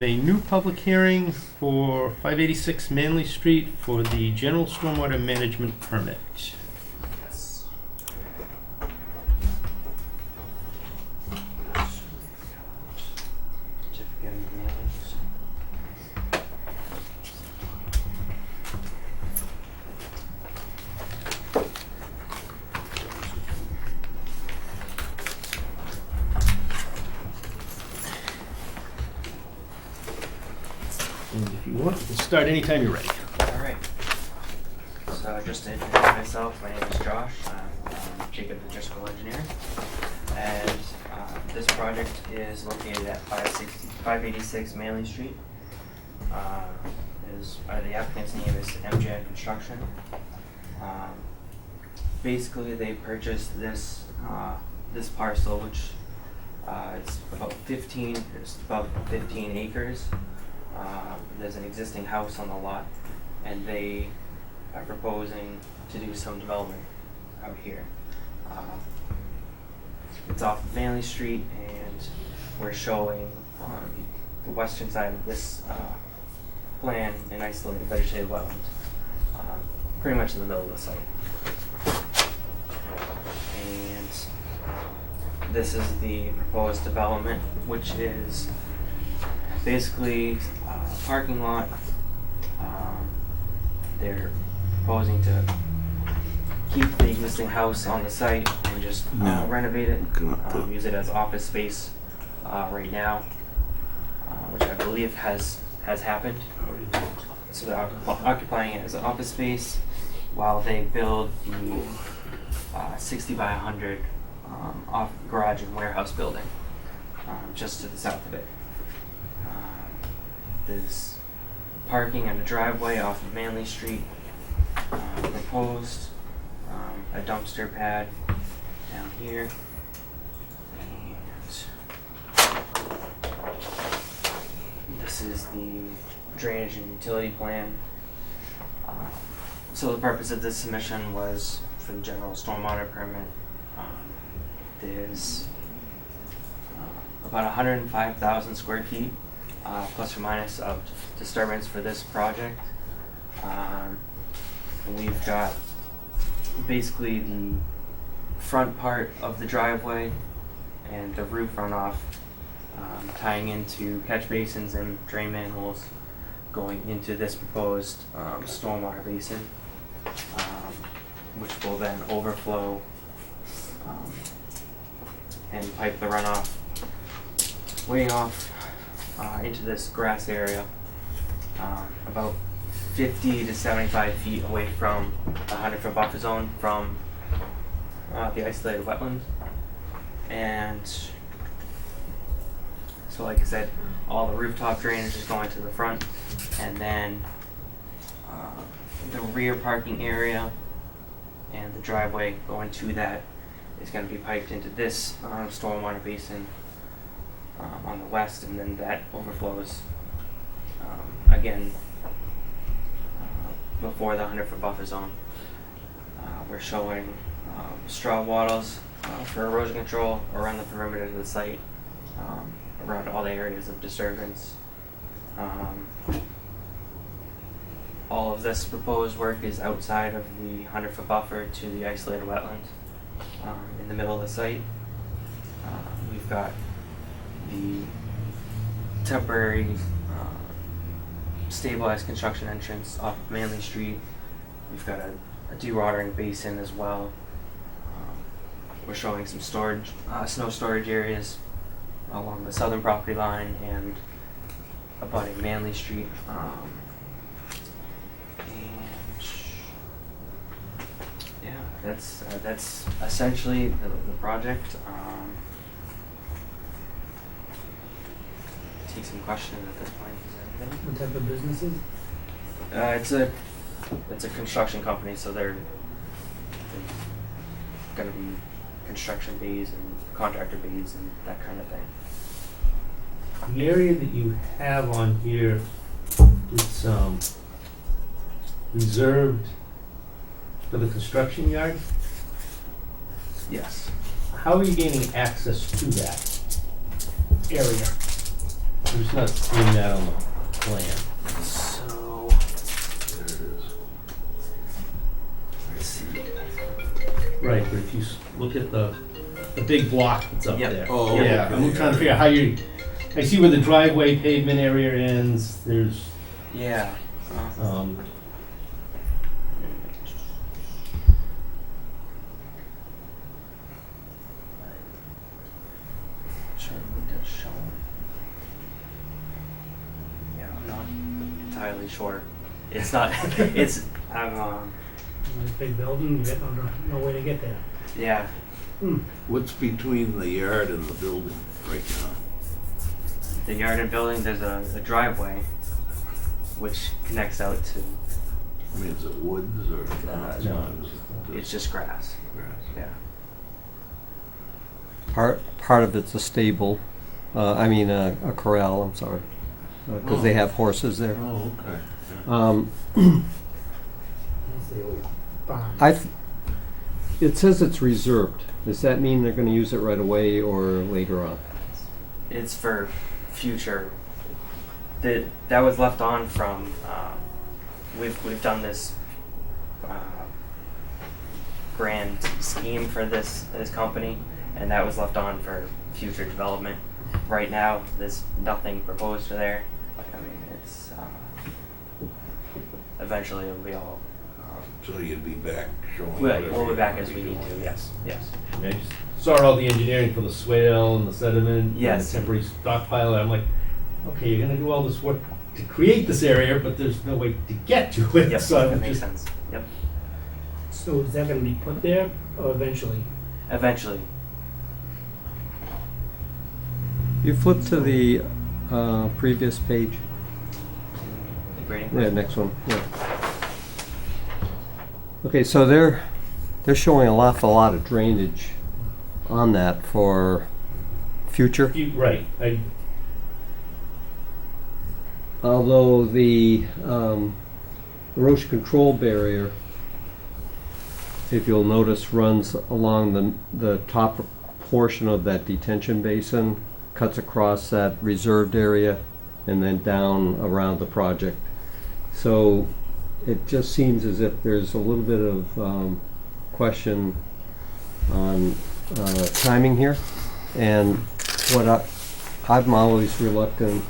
A new public hearing for 586 Manley Street for the general stormwater management permit. Yes. Certificate of mailings. And if you want, you can start anytime you're ready. Alright. So just to introduce myself, my name is Josh. I'm Jacob, the Driscoll engineer. And this project is located at 586 Manley Street. The applicant's name is MJ Construction. Basically, they purchased this this parcel, which is about 15 acres. There's an existing house on the lot, and they are proposing to do some development out here. It's off of Manley Street, and we're showing on the western side of this plan an isolated vegetated wetland, pretty much in the middle of the site. And this is the proposed development, which is basically a parking lot. They're proposing to keep the existing house on the site and just renovate it, use it as office space right now, which I believe has happened. So they're occupying it as an office space while they build the 60 by 100 off garage and warehouse building just to the south of it. There's parking and a driveway off of Manley Street proposed, a dumpster pad down here, and this is the drainage and utility plan. So the purpose of this submission was for the general stormwater permit. There's about 105,000 square feet plus or minus of disturbance for this project. We've got basically the front part of the driveway and the roof runoff tying into catch basins and drain manholes going into this proposed stormwater basin, which will then overflow and pipe the runoff way off into this grass area, about 50 to 75 feet away from the 100-foot buffer zone from the isolated wetland. And so, like I said, all the rooftop drainage is going to the front, and then the rear parking area and the driveway going to that is going to be piped into this stormwater basin on the west, and then that overflows again before the 100-foot buffer zone. We're showing straw wattles for erosion control around the perimeter of the site, around all the areas of disturbance. All of this proposed work is outside of the 100-foot buffer to the isolated wetland in the middle of the site. We've got the temporary stabilized construction entrance off of Manley Street. We've got a dewatering basin as well. We're showing some storage, snow storage areas along the southern property line and abutting Manley Street. And yeah, that's essentially the project. Take some questions at this point. Is there anything? What type of business is it? It's a construction company, so they're gonna be construction bays and contractor bays and that kind of thing. The area that you have on here, it's reserved for the construction yard. Yes. How are you gaining access to that area? I'm just not seeing that on the plan. So, There it is. let's see. Right, but if you look at the big block that's up Yep. there. Oh, Yeah, okay. I'm trying to figure out how you, I see where the driveway pavement area ends, there's, Yeah. um, Sure, we just show. Yeah, I'm not entirely sure. It's not. It's. It's a big building, you got no way to get there. Yeah. What's between the yard and the building right now? The yard and building. There's a driveway, which connects out to. I mean, is it woods or? no. It's just grass. grass. Yeah. Part of it's a stable, a corral, I'm sorry, because they have horses there. Oh, okay. Yeah. That's the old barn. It says it's reserved. Does that mean they're gonna use it right away or later on? It's for future. That was left on from. We've done this grand scheme for this company, and that was left on for future development. Right now, there's nothing proposed for there. I mean, it's eventually it'll be all. So you'd be back showing. We'll whatever be back you as we wanna need do. to. Yes. Yes. I mean, I just saw all the engineering for the swale and the sediment, and Yes. the temporary stockpile, and I'm like, okay, you're gonna do all this work to create this area, but there's no way to get to it, Yep. so That I'm makes just, sense. Yep. So is that gonna be put there, or eventually? Eventually. You flip to the previous page. The grading. Yeah, next one. Yeah. Okay, so they're showing an awful lot of drainage on that for future. right, Although the erosion control barrier, if you'll notice, runs along the top portion of that detention basin, cuts across that reserved area, and then down around the project. So it just seems as if there's a little bit of question on timing here. And what I'm always reluctant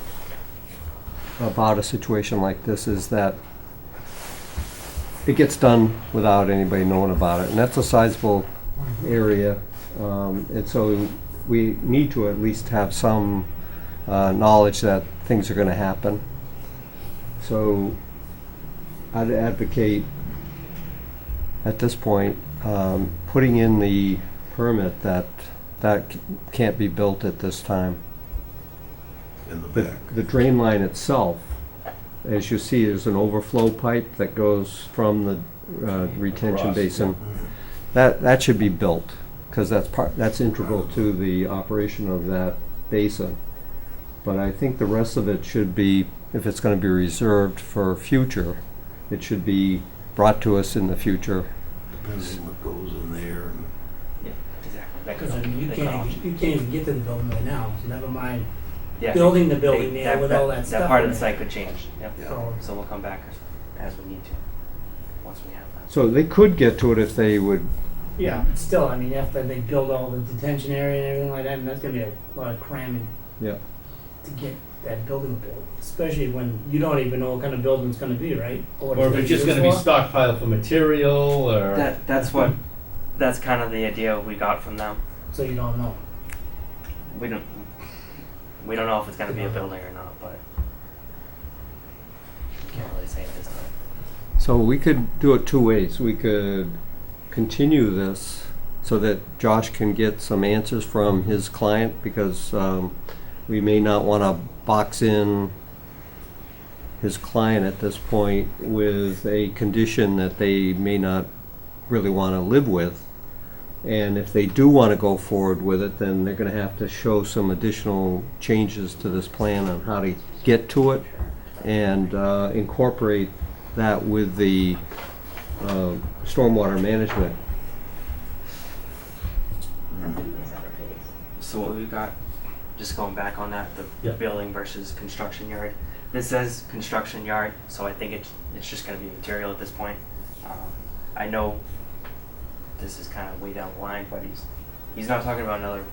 about a situation like this is that it gets done without anybody knowing about it, and that's a sizable area, and so we need to at least have some knowledge that things are going to happen. So I'd advocate at this point putting in the permit that can't be built at this time. In the back. The drain line itself, as you see, is an overflow pipe that goes from the retention Across, basin. That should be built, because that's integral to the operation of that basin. But I think the rest of it should be, if it's going to be reserved for future, it should be brought to us in the future. Depending what goes in there. And Yeah. Exactly. That could Because I mean, you that could all- can't even get to the building right now, so never mind Yeah. building the building there with all that stuff That part in of the it. site could change. Yep. Yeah. So we'll come back as we need to, once we have that. So they could get to it if they would. Yeah, but still, I mean, after they build all the detention area and everything like that, and that's gonna be a lot of cramming Yeah. to get that building built, especially when you don't even know what kind of building it's gonna be, right? what or if it's just gonna be used for. stockpiled for material, or. That's kind of the idea we got from them. So you don't know. We don't know if it's gonna be a building or not, but can't really say at this time. So we could do it two ways. We could continue this so that Josh can get some answers from his client, because we may not want to box in his client at this point with a condition that they may not really want to live with. And if they do want to go forward with it, then they're going to have to show some additional changes to this plan on how to get to it, and incorporate that with the stormwater management. So what we've got just going back on that, the Yeah. building versus construction yard. This says construction yard, so I think it's just gonna be material at this point. I know this is kind of way down the line, but he's not talking about another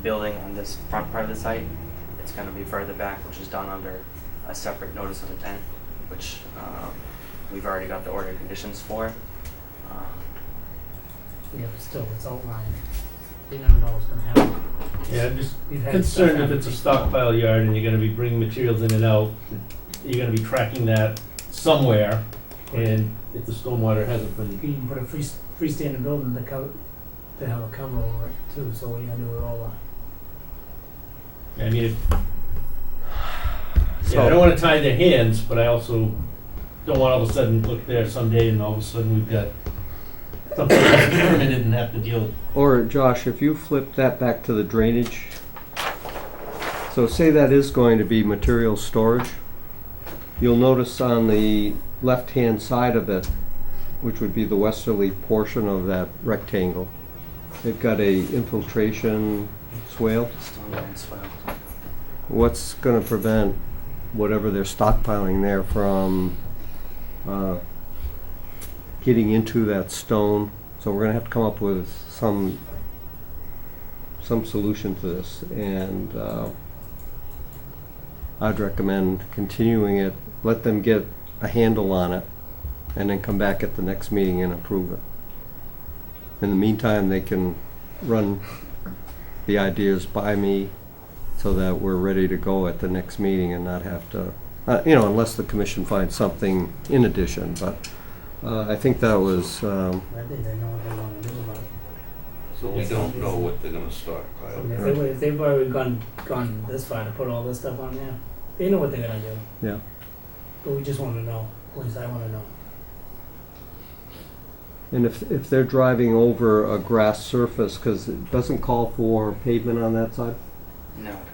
building on this front part of the site. It's gonna be further back, which is done under a separate notice of intent, which we've already got the order of conditions for. Yeah, but still, it's outlined. You never know what's gonna happen. Yeah, I'm just We've had concerned stuff if it's a happen before. stockpile yard and you're gonna be bringing materials in and out, you're gonna be tracking that somewhere, and if the stormwater hasn't been, You can put a freestanding building to have a cover over it too, so when you do it all, I mean, yeah, I don't wanna tie their hands, but I also don't want all of a sudden, look there someday and all of a sudden we've got something that's permitted and have to deal. Or Josh, if you flip that back to the drainage, so say that is going to be material storage, you'll notice on the left-hand side of it, which would be the westerly portion of that rectangle, they've got a infiltration swale. Stormwater swell. What's gonna prevent whatever they're stockpiling there from getting into that stone? So we're gonna have to come up with some solution to this, and I'd recommend continuing it, let them get a handle on it, and then come back at the next meeting and approve it. In the meantime, they can run the ideas by me so that we're ready to go at the next meeting and not have to, unless the commission finds something in addition, but I think that was, I think they know what they wanna do about it. So we don't know what they're gonna stockpile. I mean, if they've already gone this far to put all this stuff on there, they know what they're gonna do. yeah. But we just wanna know, at least I wanna know. And if they're driving over a grass surface, because it doesn't call for pavement on that side, No, it doesn't.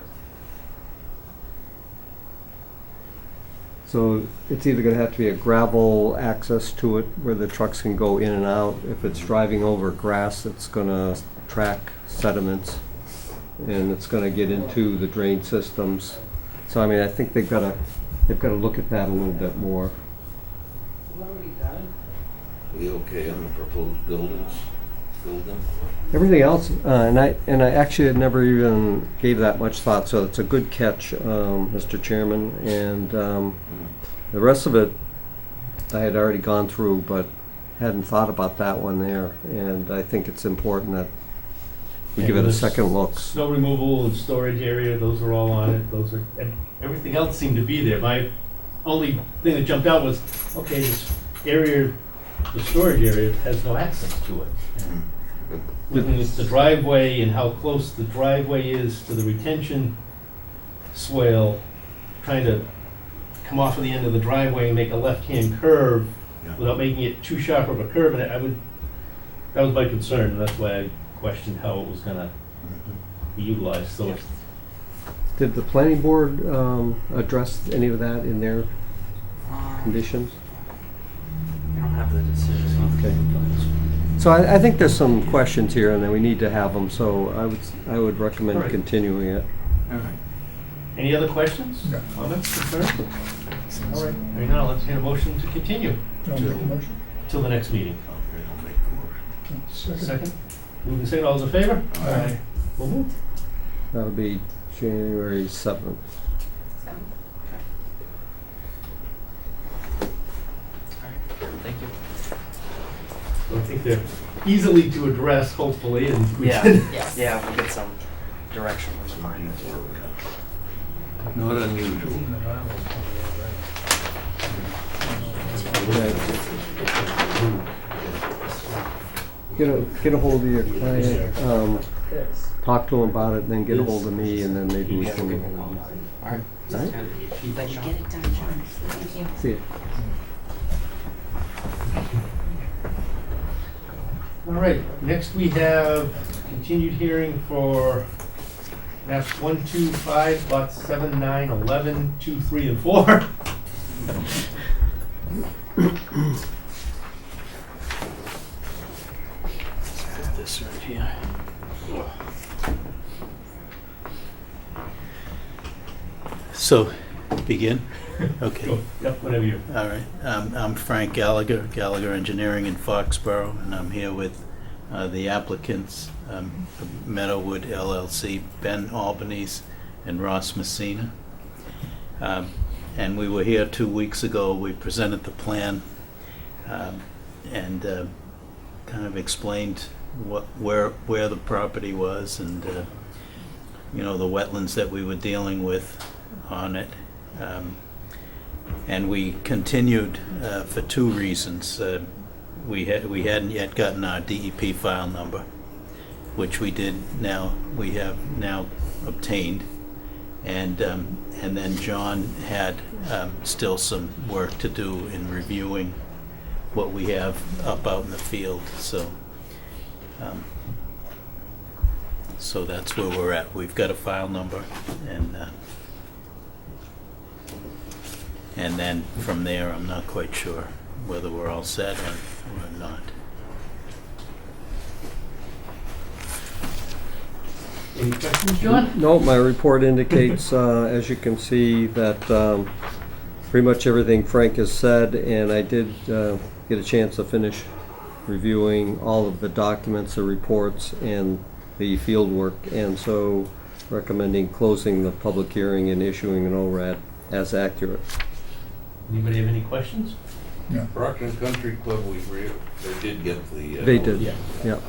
so it's either gonna have to be a gravel access to it where the trucks can go in and out. If it's driving over grass, it's gonna track sediments and it's gonna get into the drain systems. So I mean, I think they've gotta look at that a little bit more. We okay on the proposed building? Everything else, and I actually had never even gave that much thought, so it's a good catch, Mr. Chairman. And the rest of it, I had already gone through, but hadn't thought about that one there. And I think it's important that we give it a second look. Snow removal and storage area, those are all on it, and everything else seemed to be there. My only thing that jumped out was, okay, this area, the storage area has no access to it. Looking at the driveway and how close the driveway is to the retention swale, trying to come off of the end of the driveway and make a left-hand curve Yeah. without making it too sharp of a curve, and that was my concern, and that's why I questioned how it was gonna be utilized, so it's Did the planning board address any of that in their Um, conditions? I don't have the decision. Okay. So I think there's some questions here, and then we need to have them, so I would recommend All right. continuing it. All right. Any other questions? Comments, concerns? All right, hearing none, let's hear a motion to continue till the next meeting. Okay, I'll make the motion. Second? Moving second, all those in favor? Aye. We'll move. That'll be January 7th. Alright, thank you. I think they're easily to address, hopefully, and we Yeah, can. yeah, we'll get some direction from the client. Not unusual. Get a hold of your client, talk to him about it, and then get a hold of me, and then maybe we can Alright. Alright. Thanks, Sean. Get it done, John. Thank you. see it. All right, next we have continued hearing for maps 125, lots 7, 9, 11, 2, 3, and 4. This right here. So, begin? Okay. Go. Yep, whatever you. All right. I'm Frank Gallagher, Gallagher Engineering in Foxborough, and I'm here with the applicants, Meadowwood LLC, Ben Albanese, and Ross Messina. And we were here 2 weeks ago. We presented the plan and kind of explained where the property was and the wetlands that we were dealing with on it. And we continued for two reasons. We hadn't yet gotten our DEP file number, which we have now obtained, and then John had still some work to do in reviewing what we have up out in the field. So that's where we're at. We've got a file number, and then from there, I'm not quite sure whether we're all set or not. Any questions, John? No, my report indicates, as you can see, that pretty much everything Frank has said, and I did get a chance to finish reviewing all of the documents, the reports, and the field work, and so recommending closing the public hearing and issuing an ORAD as accurate. Anybody have any questions? Brockton Country Club, they did get the... They did, Yeah. yeah.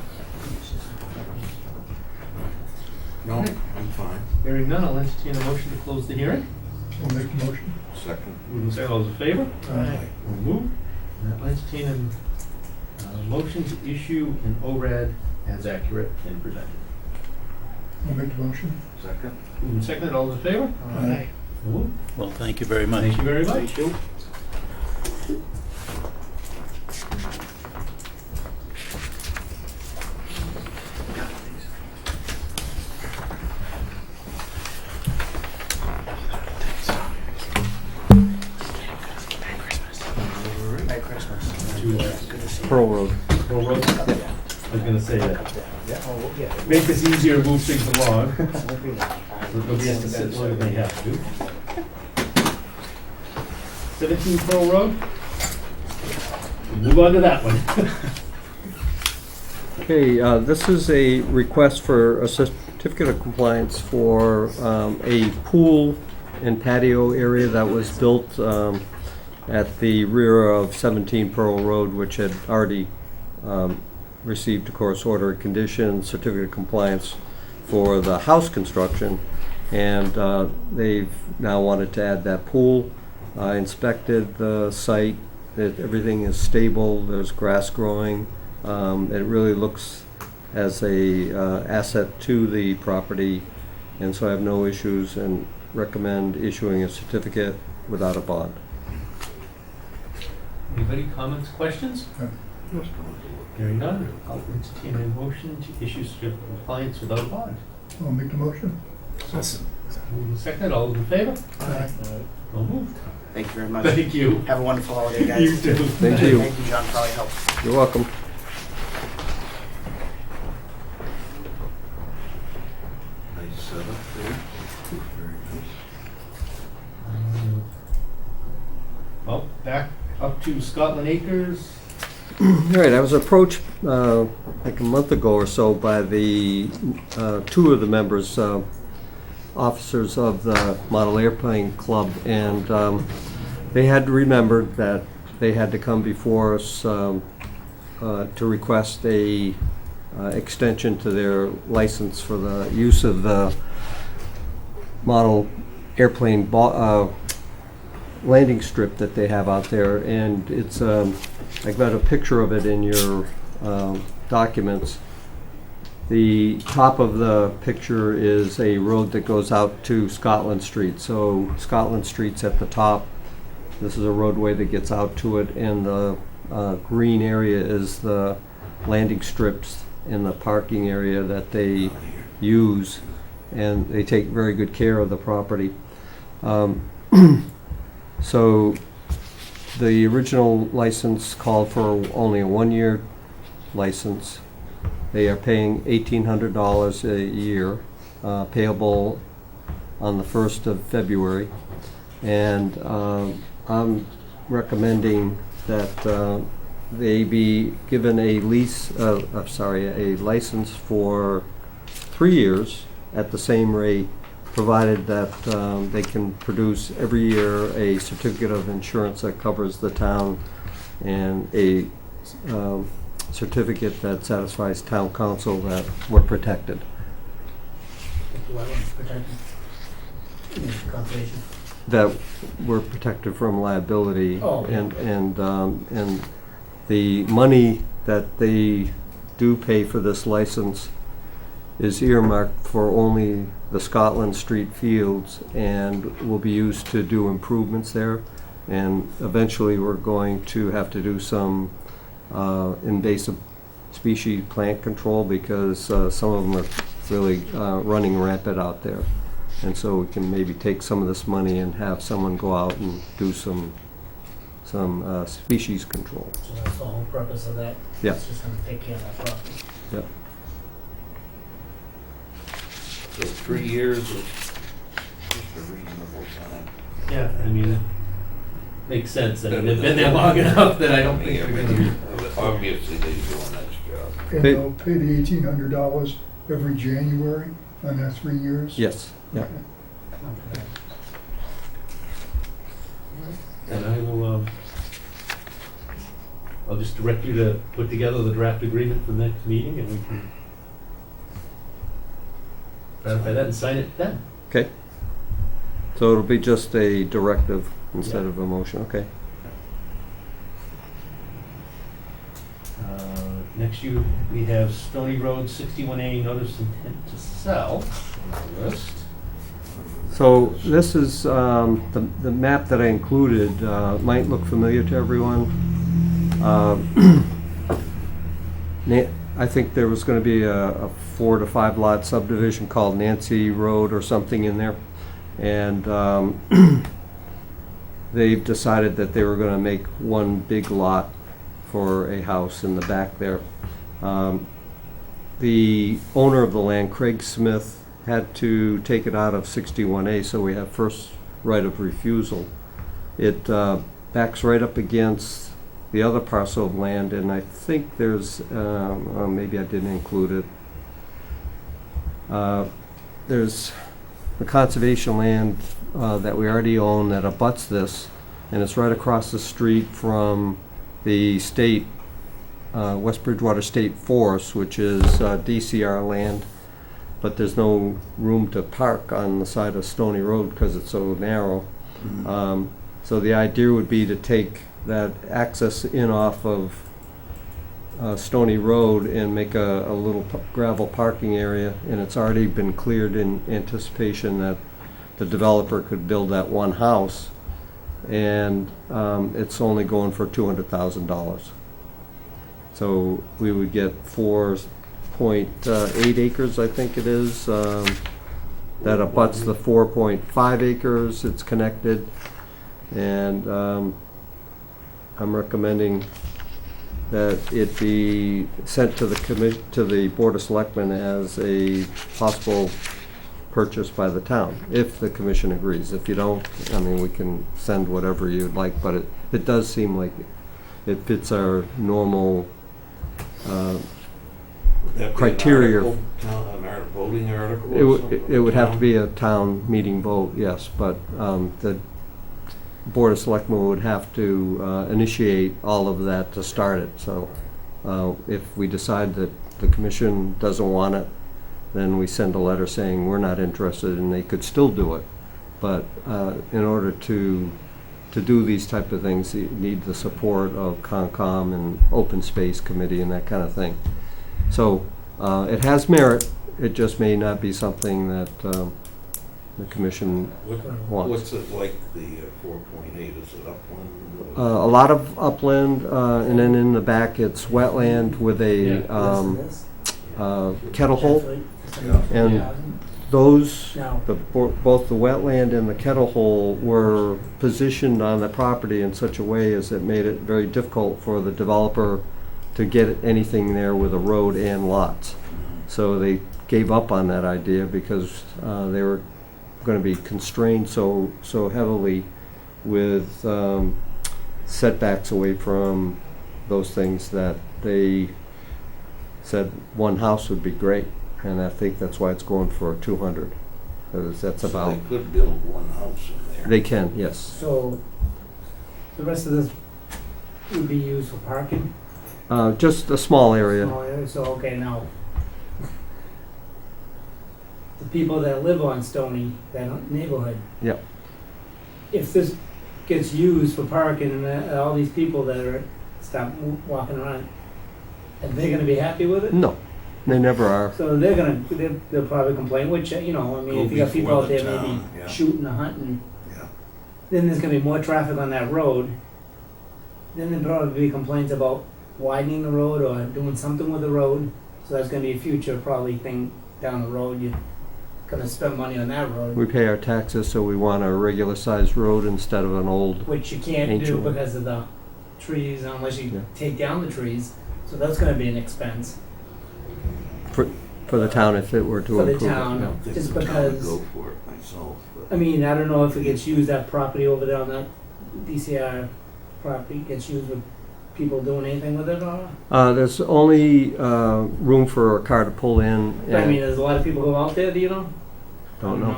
No, I'm fine. Hearing none, I'll entertain a motion to close the hearing. I'll make the motion. Second. Moving second, all those in favor? Aye. We'll move. And I'll entertain a motion to issue an ORAD as accurate and presented. I'll make the motion. Second. Moving second, all those in favor? Aye. We'll move. Well, thank you very much. Thank you very much. Thank you. Merry Christmas. Pearl Road. Pearl Road? I was gonna say that. Make this easier to move things along. Nobody has to sit longer than they have to. 17 Pearl Road? We'll move on to that one. Okay, this is a request for a certificate of compliance for a pool and patio area that was built at the rear of 17 Pearl Road, which had already received, of course, order of condition, certificate of compliance for the house construction, and they've now wanted to add that pool. I inspected the site. Everything is stable. There's grass growing. It really looks as a asset to the property, and so I have no issues and recommend issuing a certificate without a bond. Anybody, comments, questions? Hearing none, I'll entertain a motion to issue certificate of compliance without a bond. I'll make the motion. Moving second, all those in favor? Aye. So moved. Thank you very much. Thank you. Have a wonderful holiday, guys. You too. Thank you. Thank you, John, for all your help. You're welcome. Nice setup there. Very nice. Well, back up to Scotland Acres. All right, I was approached like a month ago or so by the two of the members, officers of the Model Airplane Club, and they had remembered that they had to come before us to request a extension to their license for the use of the model airplane landing strip that they have out there, and it's I've got a picture of it in your documents. The top of the picture is a road that goes out to Scotland Street. So Scotland Street's at the top. This is a roadway that gets out to it, and the green area is the landing strips in the parking area that they use, and they take very good care of the property. So the original license called for only a 1-year license. They are paying $1,800 a year, payable on the 1st of February. And I'm recommending that they be given a a license for 3 years at the same rate, provided that they can produce every year a certificate of insurance that covers the town and a certificate that satisfies town council that we're protected. Wetlands protection. Conservation. That we're protected from liability. Oh, yeah. And the money that they do pay for this license is earmarked for only the Scotland Street fields and will be used to do improvements there. And eventually we're going to have to do some invasive species plant control because some of them are really running rampant out there. And so we can maybe take some of this money and have someone go out and do some species control. So that's the whole purpose of that? Yeah. It's just gonna take care of that property. Yep. So 3 years is just a reasonable time. Yeah, I mean, it makes sense. I mean, they've been there long enough that I don't think they're gonna be. Obviously, they're doing this job. And Hey. they'll pay the $1,800 every January on that 3 years? Yes, yeah. Okay. And I will, I'll just direct you to put together the draft agreement for the next meeting and we can ratify that and sign it then. Okay. So it'll be just a directive instead of a motion, okay. Next we have Stony Road, 61A, notice intent to sell on the list. So this is, the map that I included might look familiar to everyone. I think there was going to be a 4 to 5 lot subdivision called Nancy Road or something in there. And they've decided that they were going to make one big lot for a house in the back there. The owner of the land, Craig Smith, had to take it out of 61A, so we have first right of refusal. It backs right up against the other parcel of land, and I think there's, maybe I didn't include it. There's the conservation land that we already own that abuts this, and it's right across the street from the state, West Bridgewater State Forest, which is DCR land, but there's no room to park on the side of Stony Road because it's so narrow. So the idea would be to take that access in off of Stony Road and make a little gravel parking area, and it's already been cleared in anticipation that the developer could build that one house, and it's only going for $200,000. So we would get 4.8 acres, I think it is, that abuts the 4.5 acres. It's connected, and I'm recommending that it be sent to the Board of Selectmen as a possible purchase by the town, if the commission agrees. If you don't, I mean, we can send whatever you'd like, but it does seem like it fits our normal criteria. An voting article? It would have to be a town meeting vote, yes, but the Board of Selectmen would have to initiate all of that to start it. So if we decide that the commission doesn't want it, then we send a letter saying we're not interested, and they could still do it. But in order to do these type of things, you need the support of Concom and Open Space Committee and that kind of thing. So it has merit. It just may not be something that the commission wants. What's it like, the 4.8? Is it upland? A lot of upland, and then in the back it's wetland with a kettle hole. And those, both the wetland and the kettle hole were positioned on the property in such a way as it made it very difficult for the developer to get anything there with a road and lots. So they gave up on that idea because they were gonna be constrained so heavily with setbacks away from those things that they said one house would be great, and I think that's why it's going for 200. 'Cause that's So about, they could build one house in there. they can, yes. So, the rest of this would be used for parking? Just a small area. Small area, so, okay, now, the people that live on Stony, that neighborhood. Yep. If this gets used for parking and all these people that are, stop walking around, are they gonna be happy with it? No, they never are. So they'll probably complain, which, you know, I mean, Go if you got people before out the there maybe town, yeah. shooting or hunting, Yeah. then there's gonna be more traffic on that road. Then there'll probably be complaints about widening the road or doing something with the road. So that's gonna be a future probably thing down the road. You're gonna spend money on that road, We pay our taxes, so we want a regular sized road instead of an old. which you can't do Ancient one. because of the trees unless you Yeah. take down the trees. So that's gonna be an expense For the town if it were to for the improve it. town. yeah. I think Just the town would because- go for it myself, but. I mean, I don't know if it gets used, that property over there on that DCR property gets used with people doing anything with it or? There's only room for a car to pull in. I mean, And there's a lot of people go out there, do you know? don't know.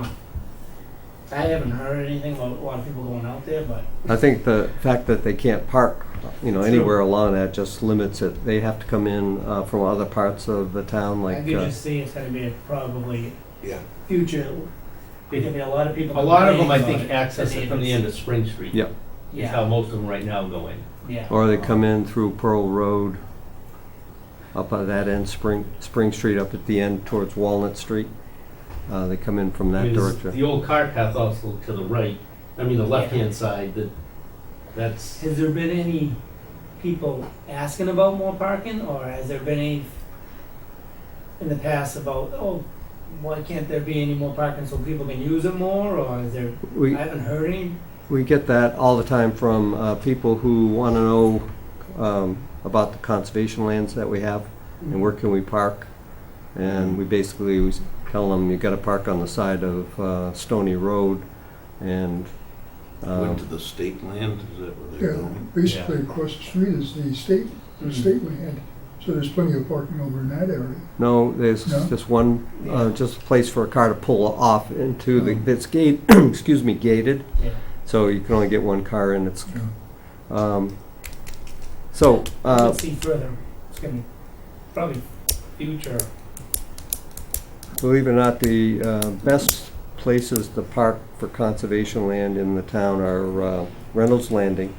I haven't heard anything about a lot of people going out there, but I think the fact that they can't park, True. anywhere along that just limits it. They have to come in from other parts of the town, I like. could just see it's gonna be probably Yeah. future. There's gonna be a lot of people. A lot of them, I complaining think, about access it from the end of Spring Street. Yep. Is how Yeah, most of them right now go in. yeah. Or they come in through Pearl Road, up on that end, Spring Street, up at the end towards Walnut Street. They come in from I that mean, there's direction. the old cart path also to the right, I mean, the left-hand side, that's, Has there been any people asking about more parking, or has there been any in the past about, oh, why can't there be any more parking so people can use it more, or is there, We, I haven't heard any? we get that all the time from people who want to know about the conservation lands that we have and where can we park. And we basically tell them, you got to park on the side of Stony Road, and Went to the state land, is that where they're Yeah, going? basically across the street is the state land, so there's plenty of parking over in that area. no, there's No? just one, Yeah. just a place for a car to pull off into the, Oh. it's excuse me, gated, Yeah. so you can only get one car in. It's, Yeah. so, Let's see further, it's gonna be probably future. believe it or not, the best places to park for conservation land in the town are Reynolds Landing,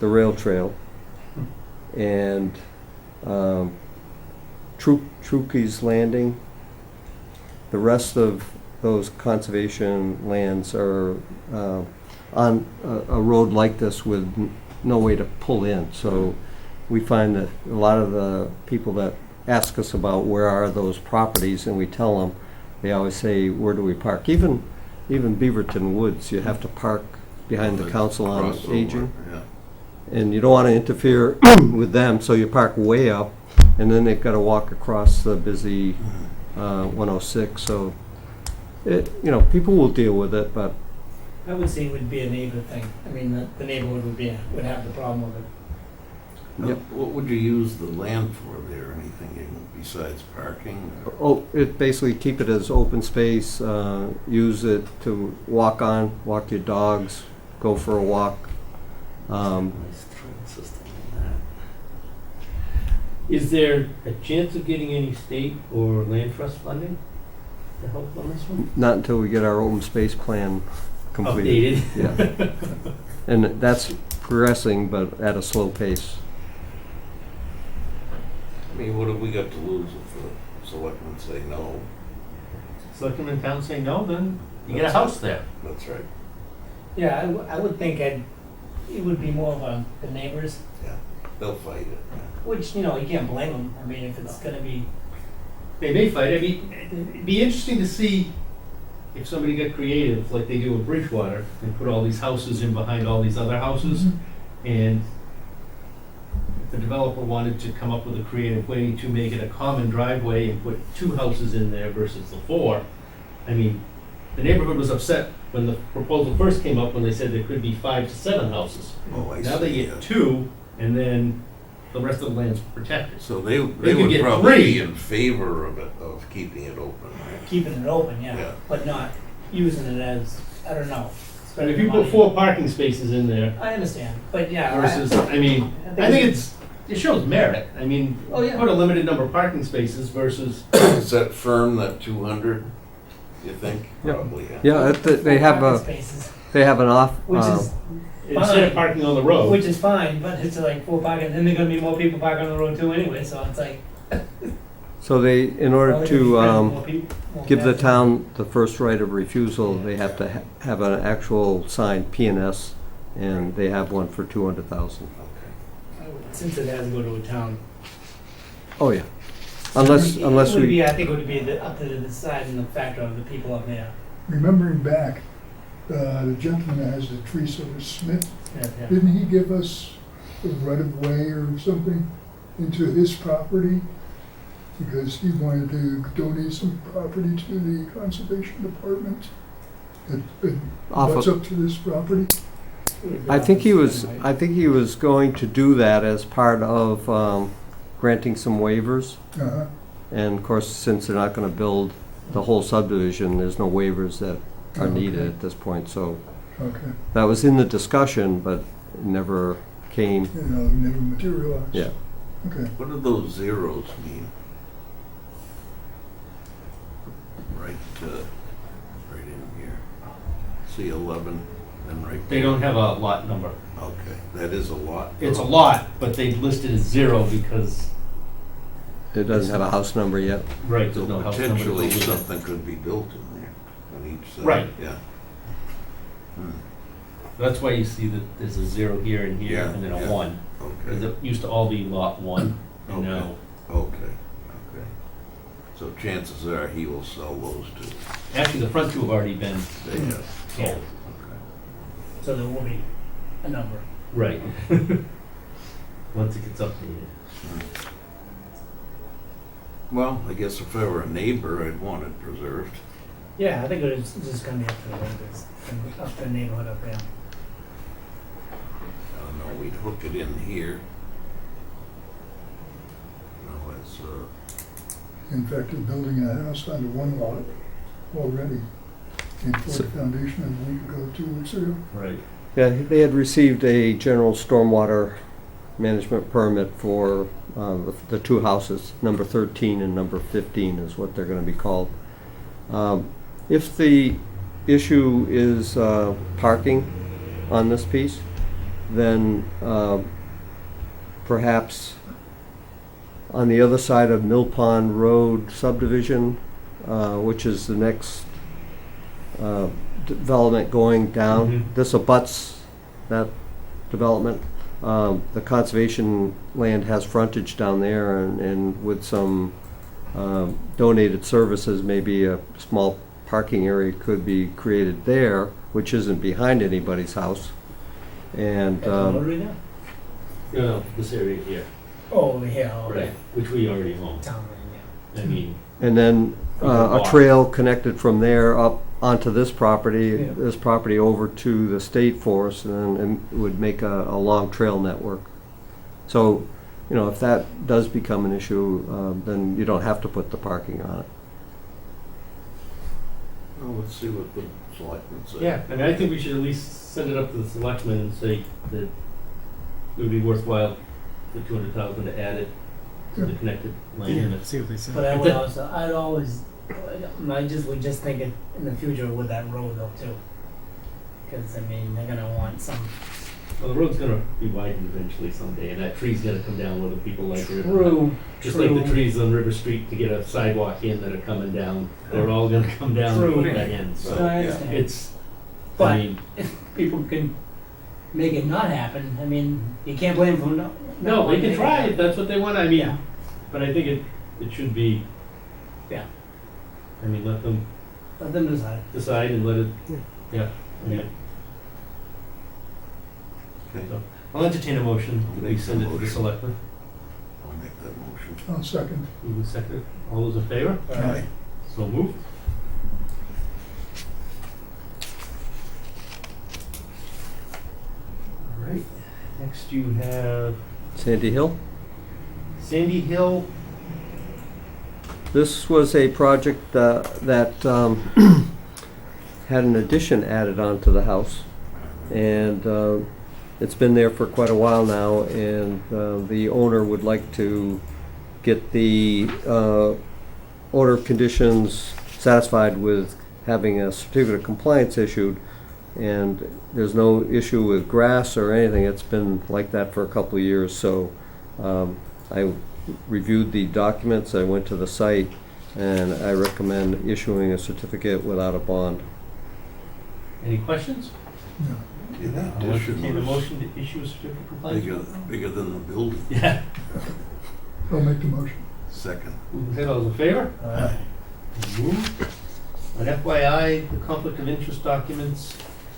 the rail trail, and Trukey's Landing. The rest of those conservation lands are on a road like this with no way to pull in. So we find that a lot of the people that ask us about where are those properties, and we tell them, they always say, where do we park? Even Beaverton Woods, you have to park behind the Council on Crossover, Aging, Yeah. and you don't want to interfere with them, so you park way up, and then they've got to walk across the busy 106. So, people will deal with it, but I would say it would be a neighbor thing. I mean, the neighborhood would have the problem with it. Yep. What would you use the land for there, anything besides parking? or- oh, it basically keep it as open space. Use it to walk on, walk your dogs, go for a walk. Nice train system in that. is there a chance of getting any state or land trust funding to help on this one? Not until we get our open space plan completed. Updated? Yeah, and that's progressing, but at a slow pace. I mean, what have we got to lose if the selectmen say no? Selectmen in town say no, then you get a house there. That's right. Yeah, I would think it would be more of the neighbors, They'll fight it. which, you can't blame them. I mean, if it's gonna be, They may fight. I mean, it'd be interesting to see if somebody got creative, like they do in Bridgewater, and put all these houses in behind all these other houses, and if the developer wanted to come up with a creative way to make it a common driveway and put 2 houses in there versus the 4, I mean, the neighborhood was upset when the proposal first came up, when they said there could be 5 to 7 houses. Oh, I Now they see, get yeah. 2, and then the rest of the land's protected. So they could would get probably 3. be in favor of it, of keeping it open, right? Keeping it open, Yeah. yeah, but not using it as, I don't know. And if you put 4 parking spaces in there I understand, but yeah. versus, I mean, I think it shows merit. I mean, Oh, yeah. put a limited number of parking spaces versus, Is that firm, that 200, you think? Yep. Probably, yeah. Yeah, they have Parking a, spaces, they have an off, which is, instead of parking on the road. which is fine, but it's like 4 parking, then there's gonna be more people parking on the road too anyway, so it's like. so they, in well, order they're to, gonna be more people, more give the passengers. town the first right of refusal, they have to have an actual signed PNS, and they have one for 200,000. Okay. Since it has to go to a town. Oh, yeah. Unless It would we, be, I think it would be up to the deciding the factor of the people up there. Remembering back, the gentleman that has the tree service, Smith, Yeah. didn't he give us a right of way or something into his property? Because he wanted to donate some property to the conservation department. Off What's of- up to this property? I think he was going to do that as part of granting some waivers. Uh-huh. And of course, since they're not gonna build the whole subdivision, there's no waivers that are needed at this point, so Okay, that was in the discussion, but it never came. never materialized. Yeah. Okay. What do those zeros mean? Right, right in here. See 11, and right They there. don't have a lot number. Okay, that is a lot. It's a lot, but they listed as 0 because, It doesn't have a house number yet. right, So there's no house number to go potentially with it. something could be built in there on each side. Right. Yeah. Hmm. That's why you see that there's a 0 here and here, Yeah, and then a yeah. 1. Because Okay, it used to all be lot 1, and Okay. now, okay. So chances are he will sell those two. actually, the front 2 have already been They have. sold. Okay. So there will be a number. Right. Once it gets updated. Well, I guess if I were a neighbor, I'd want it preserved. Yeah, I think it's just gonna be up to the neighbors, and up to the neighborhood up there. I don't know, we'd hook it in here. No, it's, In fact, they're building a house onto one lot already. They poured the foundation a week ago, 2 weeks ago. Right. Yeah, they had received a general stormwater management permit for the 2 houses, number 13 and number 15 is what they're gonna be called. If the issue is parking on this piece, then perhaps on the other side of Mill Pond Road subdivision, which is the next development going down. Mhm. This abuts that development. The conservation land has frontage down there, and with some donated services, maybe a small parking area could be created there, which isn't behind anybody's house. And At the Rotary there? No, this area here, Oh, over here, right, okay. which we already own. Town line, yeah. I mean, And then a trail connected from there up onto this property, Yeah. this property over to the state forest, and it would make a long trail network. So, if that does become an issue, then you don't have to put the parking on it. well, let's see what the selectmen say. yeah, I mean, I think we should at least send it up to the selectmen and say that it would be worthwhile for 200,000 to add it to the connected land. See what they say. But I would also, I'd always, would just think it in the future with that road though too. Cause I mean, they're gonna want some. Well, the road's gonna be widened eventually someday, and that tree's gonna come down whether people like it or not. True. Just like the trees on River Street to get a sidewalk in that are coming down, they're all gonna come down and True. put that in, So so I understand. it's, But I mean, if people can make it not happen, I mean, you can't blame them for no. no, they can try if it. that's what they want, I mean, Yeah. but I think it should be. Yeah. I mean, let them Let them decide. decide and let it, yeah, I mean, Okay, so, I'll entertain a motion, that we Make send the it to the motion. selectmen. I'll make that motion. I'll second. Move and second, all those in favor? Aye. So moved. you have Sandy Hill? Sandy Hill. This was a project that had an addition added onto the house. And it's been there for quite a while now, and the owner would like to get the order of conditions satisfied with having a certificate of compliance issued. And there's no issue with grass or anything. It's been like that for a couple of years. So I reviewed the documents, I went to the site, and I recommend issuing a certificate without a bond. Any questions? No. Yeah, that I'll addition entertain a was motion to issue a certificate of compliance. bigger than the building. Yeah. I'll make the motion. Second. All those in favor? Moved. An FYI, the conflict of interest documents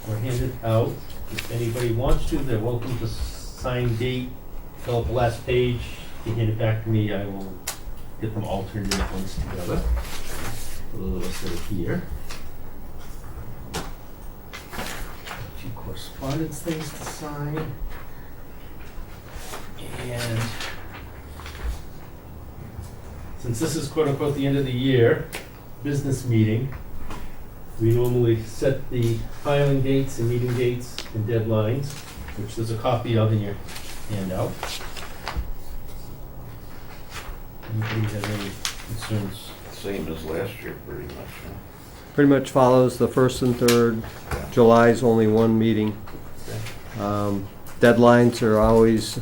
were handed out. If anybody wants to, they're welcome to sign date, fill out the last page, you hand it back to me, I will get them all turned in at once together. For those of us that are here. A few correspondence things to sign. And since this is quote unquote the end of the year business meeting, we normally set the filing dates and meeting dates and deadlines, which there's a copy of in your handout. Anybody have any concerns? Same as last year, pretty much, huh? Pretty much follows the first and third. July's only one meeting. Deadlines are always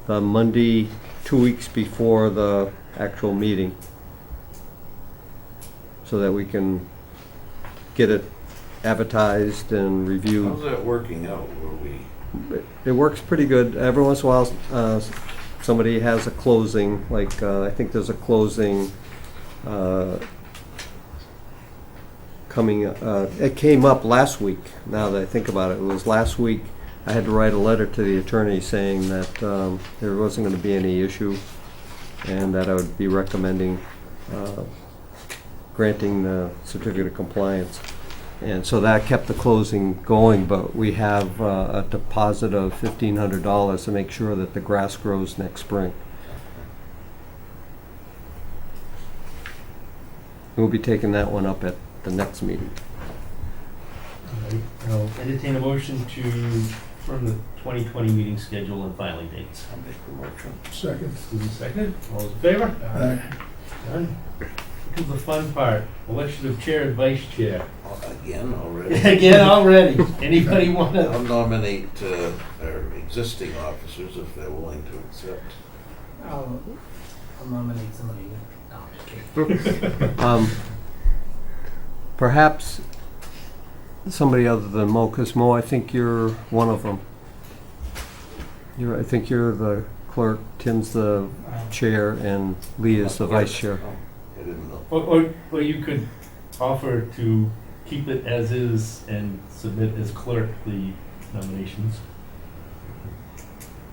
the Monday 2 weeks before the actual meeting, so that we can get it advertised and reviewed. How's that working out? Were we, It works pretty good. Every once in a while, somebody has a closing, like, I think there's a closing coming, it came up last week, now that I think about it. It was last week, I had to write a letter to the attorney saying that there wasn't going to be any issue, and that I would be recommending granting the certificate of compliance. And so that kept the closing going, but we have a deposit of $1,500 to make sure that the grass grows next spring. We'll be taking that one up at the next meeting. All right, I'll entertain a motion to confirm the 2020 meeting schedule and filing dates. I'll make the motion. Second. Moving seconded, all those in favor? Aye. Done. Here comes the fun part, election of chair and vice chair. Again already? Again, already. Anybody want to? I'll nominate our existing officers if they're willing to accept. I'll nominate somebody. No, I'm just kidding. Perhaps somebody other than Mo, because Mo, I think you're one of them. I think you're the clerk, Tim's the chair, and Lee is the vice chair. Oh, I didn't know. Or you could offer to keep it as is and submit as clerk the nominations.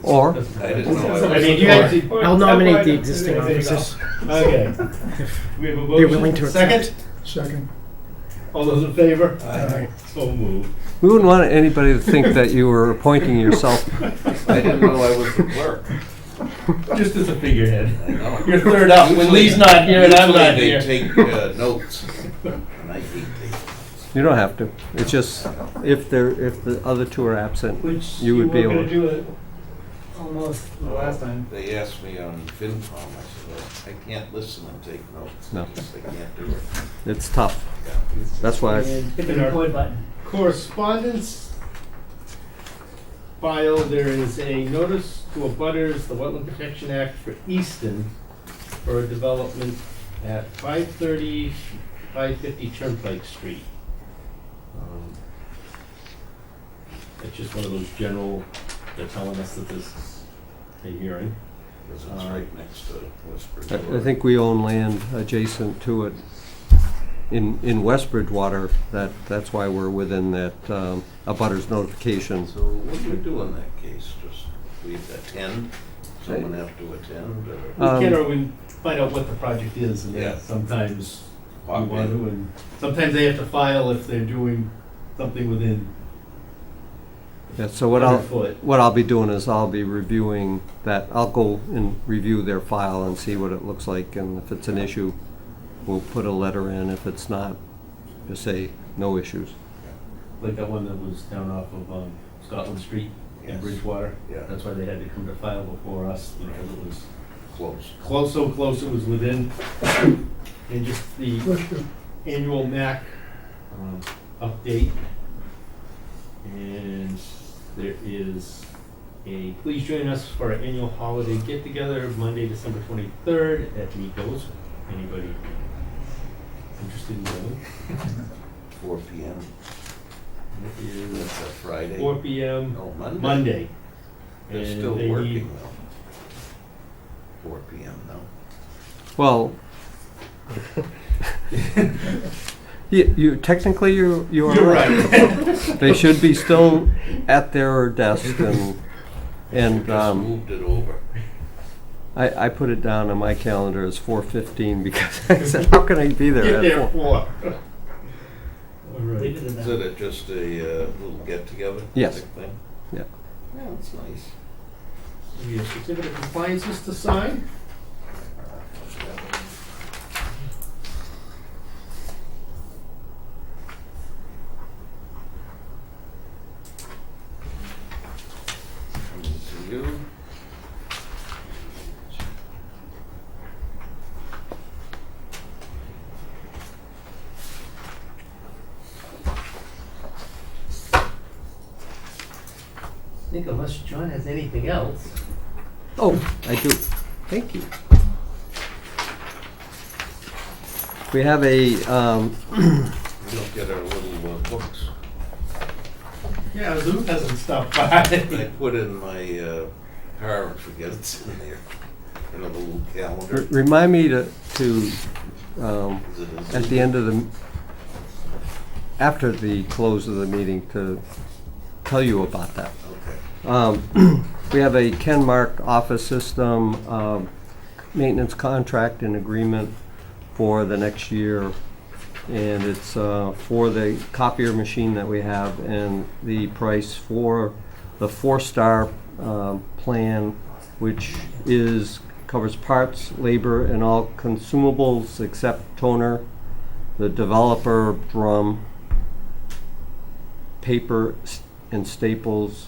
Or, I didn't know. I mean, you actually. I'll nominate the existing officers. Okay. We have a motion. They're willing to Second? Second. All those in favor? Aye. So moved. we wouldn't want anybody to think that you were appointing yourself. I didn't know I was the clerk. Just as a figurehead. I know. You're third up when Lee's not here and I'm not Usually here. they take notes, and I hate these. You don't have to. It's just, if the other two are absent, Which you would be were able gonna to. do it almost the last time. They asked me on FinCom, I said, well, I can't listen and take notes. No. I can't do it. It's tough. Yeah. That's why. And hit the In our- record button. Correspondence file, there is a notice to abutters, the Wetland Protection Act for Easton for a development at 530, 550 Turnpike Street. It's just one of those general, they're telling us that there's a hearing. Because it's right next to West I Bridgewater. think we own land adjacent to it in West Bridgewater. That's why we're within that abutters notification. So what do you do in that case? Just we attend? Someone have to attend? Or? We can, or we find out what the project is, and Yeah. then sometimes we Pop want in. to, and sometimes they have to file if they're doing something within Yeah, so what 100 foot. what I'll be doing is I'll be reviewing that. I'll go and review their file and see what it looks like, and if it's an issue, we'll put a letter in. If it's not, just say no issues. Like that one that was down off of Scotland Street in Yes. Bridgewater. Yeah. That's why they had to come to file before us, because it was Close. so close it was within, and just the Question. annual MAC update. And there is please join us for our annual holiday get-together, Monday, December 23rd at Nico's. Anybody interested in going? 4 p.m. It is That's a Friday. 4 p.m. No, Monday. Monday. They're And still they working need- though. 4 p.m. now. Well, you technically you are You're right. They should be still at their desk, and Just moved it over. I put it down on my calendar as 4:15 because I said, how can I be there Get at there 4? 4. All right. Leave it at Is that. it just a little get-together? Yes. type thing? Yeah. Yeah, that's nice. We have certificate of compliances to sign. Coming to you. I think unless John has anything else. Oh, I do. Thank you. We have a We don't get our little books. Yeah, Lou hasn't stopped I by. put in my car and forget it's in there. In a little calendar. remind me to Is it a at the end of the after the close of the meeting to tell you about that. Okay. We have a Ken Mark office system maintenance contract and agreement for the next year, and it's for the copier machine that we have, and the price for the 4-star plan, which covers parts, labor, and all consumables except toner, the developer drum, paper and staples,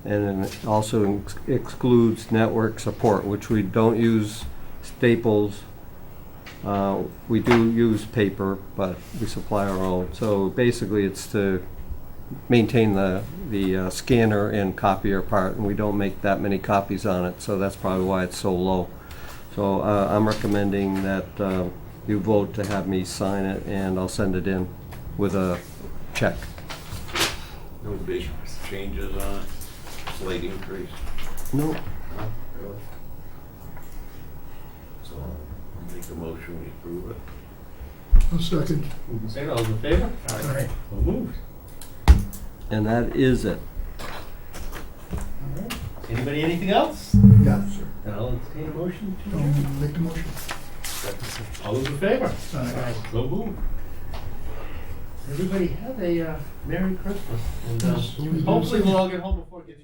and it also excludes network support, which we don't use staples. We do use paper, but we supply our own. So basically it's to maintain the scanner and copier part, and we don't make that many copies on it, so that's probably why it's so low. So I'm recommending that you vote to have me sign it, and I'll send it in with a check. No big changes on it? Slight increase? No. No? Really? So I'll make a motion, we approve it. A second. Move and second, all those in favor? Aye. So moved. And that is it. All right. Anybody, anything else? Yeah, sir. Then I'll entertain a motion to I'll adjourn. make the motion. All those in favor? Aye. So moved. Everybody have a Merry Christmas. And Yes, we do. hopefully we'll all get home before it gets